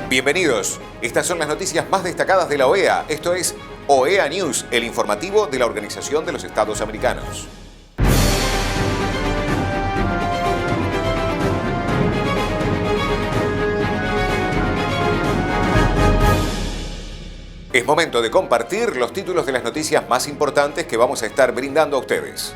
Bienvenidos. Estas son las noticias más destacadas de la OEA. Esto es OEA News, el informativo de la Organización de los Estados Americanos. Es momento de compartir los títulos de las noticias más importantes que vamos a estar brindando a ustedes.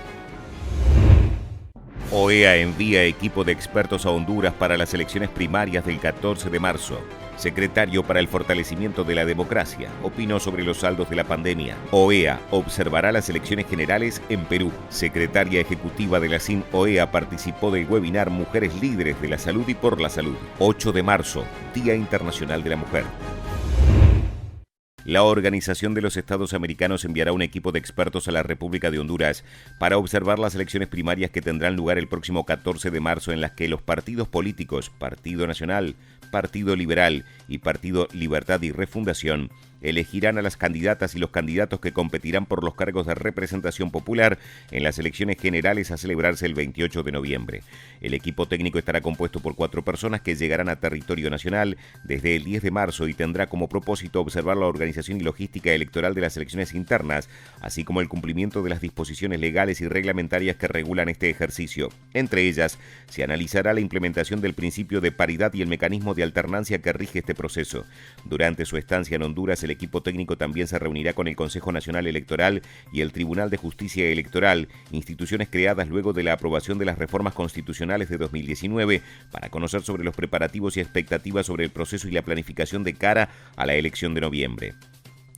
OEA envía equipo de expertos a Honduras para las elecciones primarias del 14 de marzo. Secretario para el Fortalecimiento de la Democracia opinó sobre los saldos de la pandemia. OEA observará las elecciones generales en Perú. Secretaria ejecutiva de la SIN-OEA participó del webinar Mujeres Líderes de la Salud y por la Salud. 8 de marzo, Día Internacional de la Mujer. La Organización de los Estados Americanos enviará un equipo de expertos a la República de Honduras para observar las elecciones primarias que tendrán lugar el próximo 14 de marzo, en las que los partidos políticos Partido Nacional, Partido Liberal y Partido Libertad y Refundación elegirán a las candidatas y los candidatos que competirán por los cargos de representación popular en las elecciones generales a celebrarse el 28 de noviembre. El equipo técnico estará compuesto por 4 personas que llegarán a territorio nacional desde el 10 de marzo y tendrá como propósito observar la organización y logística electoral de las elecciones internas, así como el cumplimiento de las disposiciones legales y reglamentarias que regulan este ejercicio. Entre ellas, se analizará la implementación del principio de paridad y el mecanismo de alternancia que rige este proceso. Durante su estancia en Honduras, el equipo técnico también se reunirá con el Consejo Nacional Electoral y el Tribunal de Justicia Electoral, instituciones creadas luego de la aprobación de las reformas constitucionales de 2019, para conocer sobre los preparativos y expectativas sobre el proceso y la planificación de cara a la elección de noviembre.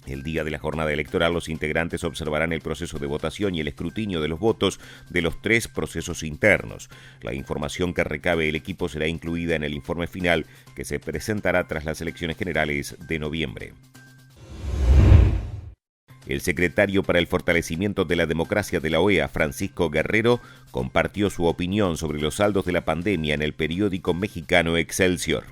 El día de la jornada electoral, los integrantes observarán el proceso de votación y el escrutinio de los votos de los 3 procesos internos. La información que recabe el equipo será incluida en el informe final que se presentará tras las elecciones generales de noviembre. El secretario para el Fortalecimiento de la Democracia de la OEA, Francisco Guerrero, compartió su opinión sobre los saldos de la pandemia en el periódico mexicano Excelsior.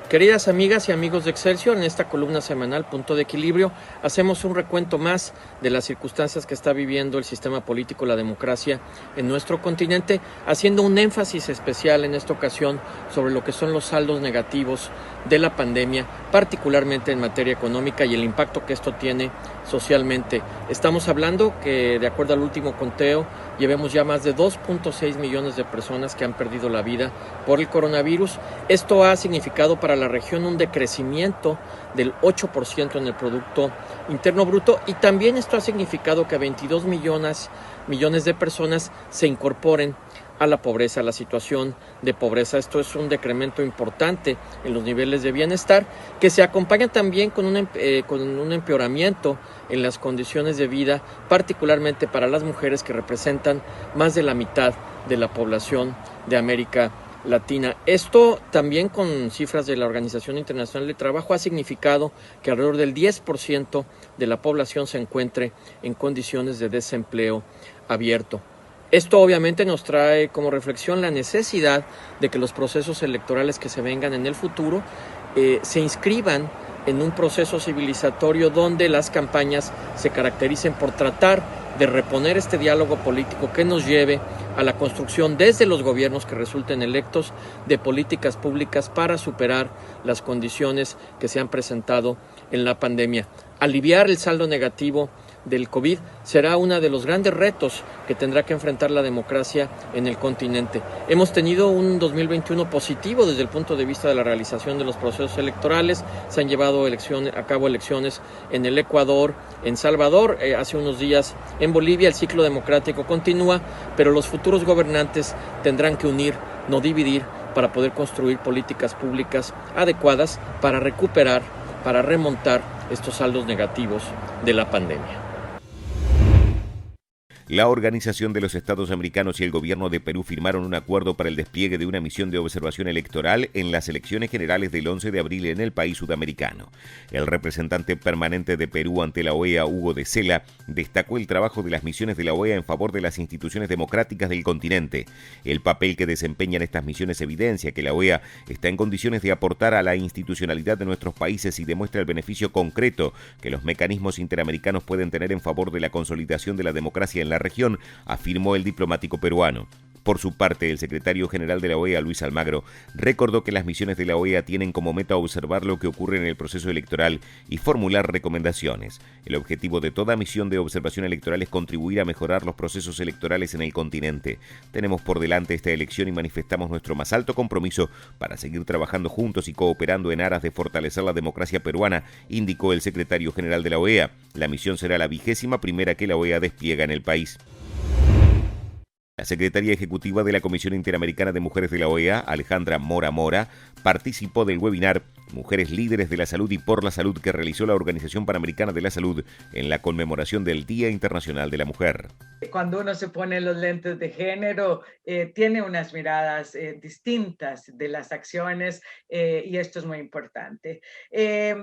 Queridas amigas y amigos de Excelsior, en esta columna semanal Punto de Equilibrio hacemos un recuento más de las circunstancias que está viviendo el sistema político, la democracia en nuestro continente, haciendo un énfasis especial en esta ocasión sobre lo que son los saldos negativos de la pandemia, particularmente en materia económica y el impacto que esto tiene socialmente. Estamos hablando que, de acuerdo al último conteo, llevemos ya más de 2.6 millones de personas que han perdido la vida por el coronavirus. Esto ha significado para la región un decrecimiento del 8% en el Producto Interno Bruto, y también esto ha significado que 22 millones de personas se incorporen a la pobreza, a la situación de pobreza. Esto es un decremento importante en los niveles de bienestar, que se acompaña también con un empeoramiento en las condiciones de vida, particularmente para las mujeres, que representan más de la mitad de la población de América Latina. Esto también, con cifras de la Organización Internacional del Trabajo, ha significado que alrededor del 10% de la población se encuentre en condiciones de desempleo abierto. Esto obviamente nos trae como reflexión la necesidad de que los procesos electorales que se vengan en el futuro se inscriban en un proceso civilizatorio donde las campañas se caractericen por tratar de reponer este diálogo político que nos lleve a la construcción desde los gobiernos que resulten electos de políticas públicas para superar las condiciones que se han presentado en la pandemia. Aliviar el saldo negativo del COVID será uno de los grandes retos que tendrá que enfrentar la democracia en el continente. Hemos tenido un 2021 positivo desde el punto de vista de la realización de los procesos electorales. Se han llevado a cabo elecciones en el Ecuador, en Salvador, hace unos días en Bolivia. El ciclo democrático continúa, pero los futuros gobernantes tendrán que unir, no dividir, para poder construir políticas públicas adecuadas para recuperar, para remontar estos saldos negativos de la pandemia. La Organización de los Estados Americanos y el gobierno de Perú firmaron un acuerdo para el despliegue de una misión de observación electoral en las elecciones generales del 11 de abril en el país sudamericano. El representante permanente de Perú ante la OEA, Hugo de Sela, destacó el trabajo de las misiones de la OEA en favor de las instituciones democráticas del continente. El papel que desempeñan estas misiones evidencia que la OEA está en condiciones de aportar a la institucionalidad de nuestros países y demuestra el beneficio concreto que los mecanismos interamericanos pueden tener en favor de la consolidación de la democracia en la región, afirmó el diplomático peruano. Por su parte, el secretario general de la OEA, Luis Almagro, recordó que las misiones de la OEA tienen como meta observar lo que ocurre en el proceso electoral y formular recomendaciones. El objetivo de toda misión de observación electoral es contribuir a mejorar los procesos electorales en el continente. Tenemos por delante esta elección y manifestamos nuestro más alto compromiso para seguir trabajando juntos y cooperando en aras de fortalecer la democracia peruana, indicó el secretario general de la OEA. La misión será la 21ª que la OEA despliega en el país. La secretaria ejecutiva de la Comisión Interamericana de Mujeres de la OEA, Alejandra Mora Mora, participó del webinar Mujeres Líderes de la Salud y por la Salud que realizó la Organización Panamericana de la Salud en la conmemoración del Día Internacional de la Mujer. Cuando uno se pone los lentes de género, tiene unas miradas distintas de las acciones y esto es muy importante.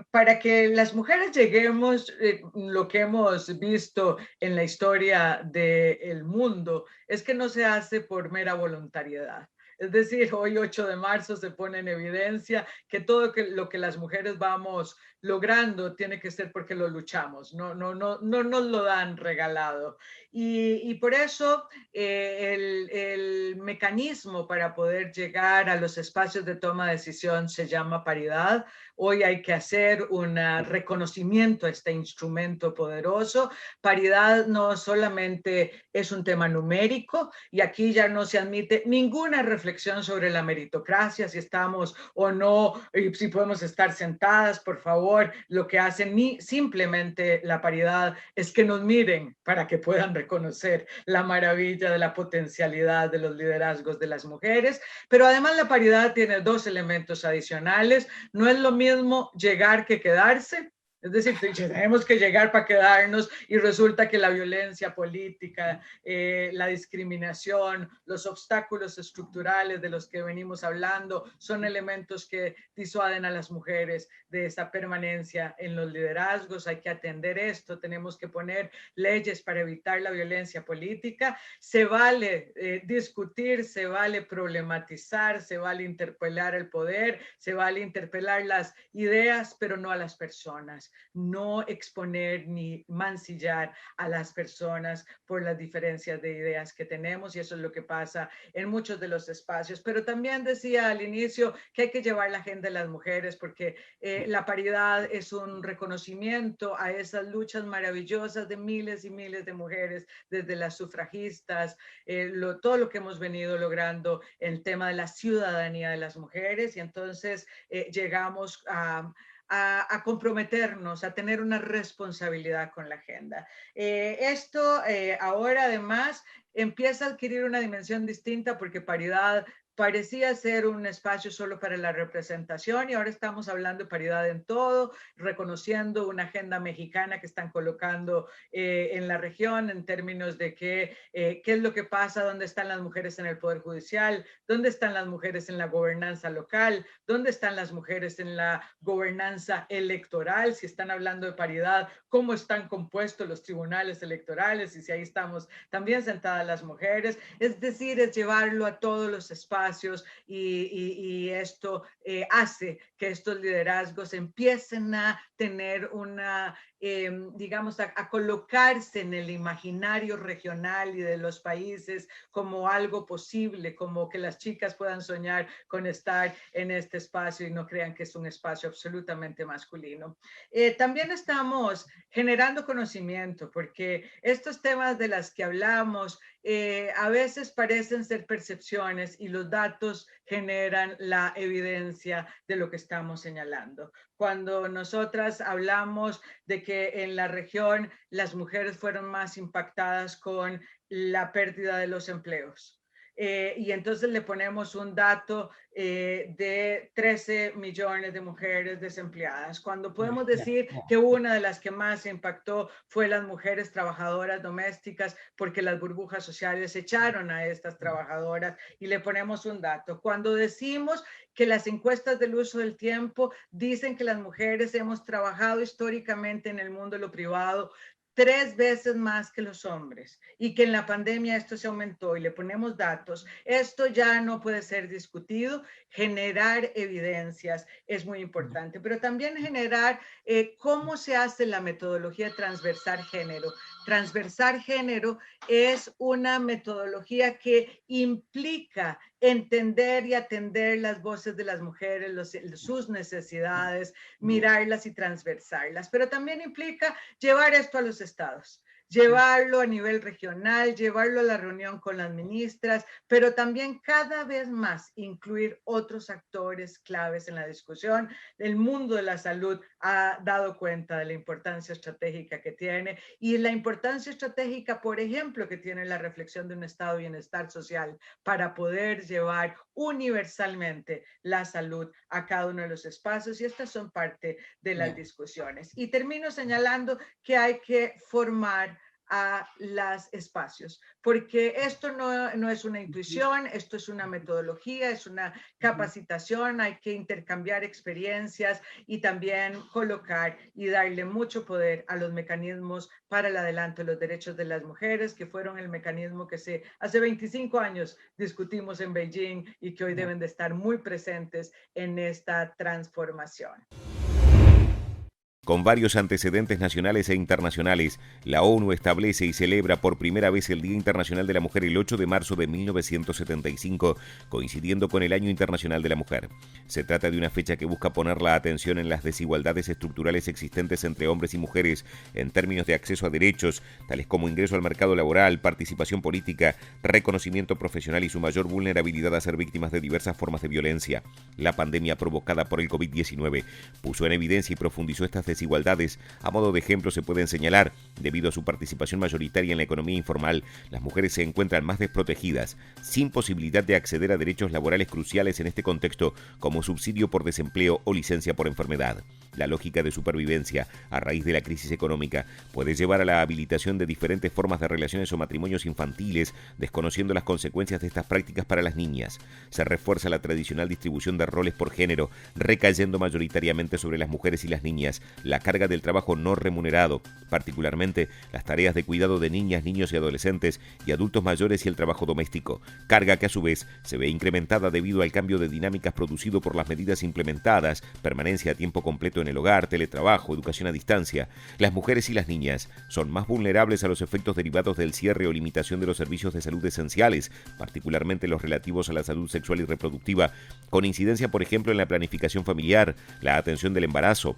Para que las mujeres lleguemos, lo que hemos visto en la historia del mundo es que no se hace por mera voluntariedad. Es decir, hoy 8 de marzo se pone en evidencia que todo lo que las mujeres vamos logrando tiene que ser porque lo luchamos, no nos lo dan regalado. Y por eso el mecanismo para poder llegar a los espacios de toma de decisión se llama paridad. Hoy hay que hacer un reconocimiento a este instrumento poderoso. Paridad no solamente es un tema numérico y aquí ya no se admite ninguna reflexión sobre la meritocracia, si estamos o no, si podemos estar sentadas, por favor. Lo que hacen simplemente la paridad es que nos miren para que puedan reconocer la maravilla de la potencialidad de los liderazgos de las mujeres, pero además la paridad tiene dos elementos adicionales. No es lo mismo llegar que quedarse. Es decir, tenemos que llegar para quedarnos y resulta que la violencia política, la discriminación, los obstáculos estructurales de los que venimos hablando son elementos que disuaden a las mujeres de esa permanencia en los liderazgos. Hay que atender esto, tenemos que poner leyes para evitar la violencia política. Se vale discutir, se vale problematizar, se vale interpelar el poder, se vale interpelar las ideas, pero no a las personas. No exponer ni mancillar a las personas por las diferencias de ideas que tenemos y eso es lo que pasa en muchos de los espacios. Pero también decía al inicio que hay que llevar la agenda de las mujeres porque la paridad es un reconocimiento a esas luchas maravillosas de miles y miles de mujeres, desde las sufragistas, todo lo que hemos venido logrando en el tema de la ciudadanía de las mujeres y entonces llegamos a comprometernos, a tener una responsabilidad con la agenda. Esto ahora además empieza a adquirir una dimensión distinta porque paridad parecía ser un espacio solo para la representación y ahora estamos hablando de paridad en todo, reconociendo una agenda mexicana que están colocando en la región en términos de qué es lo que pasa, dónde están las mujeres en el Poder Judicial, dónde están las mujeres en la gobernanza local, dónde están las mujeres en la gobernanza electoral, si están hablando de paridad, cómo están compuestos los tribunales electorales y si ahí estamos también sentadas las mujeres. Es decir, es llevarlo a todos los espacios y esto hace que estos liderazgos empiecen a tener una, digamos, a colocarse en el imaginario regional y de los países como algo posible, como que las chicas puedan soñar con estar en este espacio y no crean que es un espacio absolutamente masculino. También estamos generando conocimiento porque estos temas de las que hablamos a veces parecen ser percepciones y los datos generan la evidencia de lo que estamos señalando. Cuando nosotras hablamos de que en la región las mujeres fueron más impactadas con la pérdida de los empleos. Y entonces le ponemos un dato de 13 millones de mujeres desempleadas. Cuando podemos decir que una de las que más se impactó fue las mujeres trabajadoras domésticas porque las burbujas sociales echaron a estas trabajadoras y le ponemos un dato. Cuando decimos que las encuestas del uso del tiempo dicen que las mujeres hemos trabajado históricamente en el mundo de lo privado 3 veces más que los hombres y que en la pandemia esto se aumentó y le ponemos datos, esto ya no puede ser discutido. Generar evidencias es muy importante, pero también generar cómo se hace la metodología transversal género. Transversar género es una metodología que implica entender y atender las voces de las mujeres, sus necesidades, mirarlas y transversarlas, pero también implica llevar esto a los estados, llevarlo a nivel regional, llevarlo a la reunión con las ministras, pero también cada vez más incluir otros actores claves en la discusión. El mundo de la salud ha dado cuenta de la importancia estratégica que tiene y la importancia estratégica, por ejemplo, que tiene la reflexión de un estado de bienestar social para poder llevar universalmente la salud a cada uno de los espacios, y estas son parte de las discusiones. Y termino señalando que hay que formar a los espacios, porque esto no es una intuición, esto es una metodología, es una capacitación, hay que intercambiar experiencias y también colocar y darle mucho poder a los mecanismos para el adelanto de los derechos de las mujeres, que fueron el mecanismo que hace 25 años discutimos en Beijing y que hoy deben de estar muy presentes en esta transformación. Con varios antecedentes nacionales e internacionales, la ONU establece y celebra por primera vez el Día Internacional de la Mujer el 8 de marzo de 1975, coincidiendo con el Año Internacional de la Mujer. Se trata de una fecha que busca poner la atención en las desigualdades estructurales existentes entre hombres y mujeres en términos de acceso a derechos, tales como ingreso al mercado laboral, participación política, reconocimiento profesional y su mayor vulnerabilidad a ser víctimas de diversas formas de violencia. La pandemia provocada por el COVID-19 puso en evidencia y profundizó estas desigualdades. A modo de ejemplo se pueden señalar, debido a su participación mayoritaria en la economía informal, las mujeres se encuentran más desprotegidas, sin posibilidad de acceder a derechos laborales cruciales en este contexto, como subsidio por desempleo o licencia por enfermedad. La lógica de supervivencia, a raíz de la crisis económica, puede llevar a la habilitación de diferentes formas de relaciones o matrimonios infantiles, desconociendo las consecuencias de estas prácticas para las niñas. Se refuerza la tradicional distribución de roles por género, recayendo mayoritariamente sobre las mujeres y las niñas la carga del trabajo no remunerado, particularmente las tareas de cuidado de niñas, niños y adolescentes y adultos mayores y el trabajo doméstico, carga que a su vez se ve incrementada debido al cambio de dinámicas producido por las medidas implementadas, permanencia a tiempo completo en el hogar, teletrabajo, educación a distancia. Las mujeres y las niñas son más vulnerables a los efectos derivados del cierre o limitación de los servicios de salud esenciales, particularmente los relativos a la salud sexual y reproductiva, con incidencia, por ejemplo, en la planificación familiar, la atención del embarazo,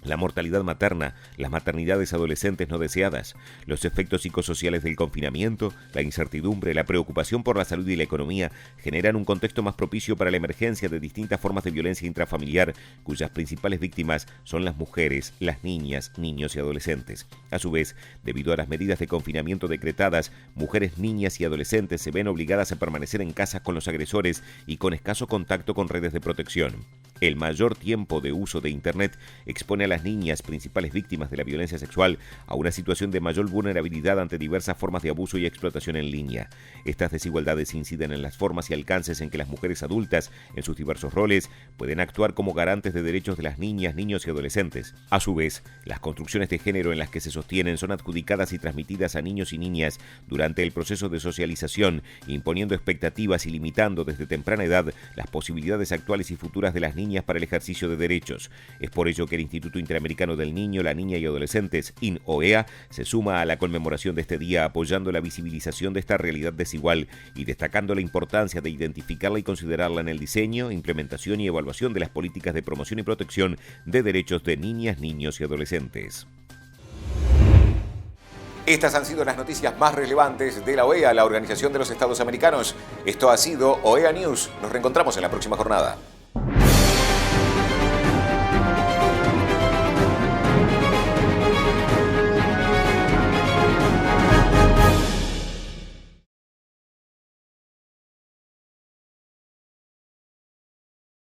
la mortalidad materna, las maternidades adolescentes no deseadas, los efectos psicosociales del confinamiento, la incertidumbre, la preocupación por la salud y la economía generan un contexto más propicio para la emergencia de distintas formas de violencia intrafamiliar, cuyas principales víctimas son las mujeres, las niñas, niños y adolescentes. A su vez, debido a las medidas de confinamiento decretadas, mujeres, niñas y adolescentes se ven obligadas a permanecer en casa con los agresores y con escaso contacto con redes de protección. El mayor tiempo de uso de Internet expone a las niñas, principales víctimas de la violencia sexual, a una situación de mayor vulnerabilidad ante diversas formas de abuso y explotación en línea. Estas desigualdades inciden en las formas y alcances en que las mujeres adultas, en sus diversos roles, pueden actuar como garantes de derechos de las niñas, niños y adolescentes. A su vez, las construcciones de género en las que se sostienen son adjudicadas y transmitidas a niños y niñas durante el proceso de socialización, imponiendo expectativas y limitando desde temprana edad las posibilidades actuales y futuras de las niñas para el ejercicio de derechos. Es por ello que el Instituto Interamericano del Niño, la Niña y Adolescentes, INOEA, se suma a la conmemoración de este día apoyando la visibilización de esta realidad desigual y destacando la importancia de identificarla y considerarla en el diseño, implementación y evaluación de las políticas de promoción y protección de derechos de niñas, niños y adolescentes. Estas han sido las noticias más relevantes de la OEA, la Organización de los Estados Americanos. Esto ha sido OEA News. Nos reencontramos en la próxima jornada.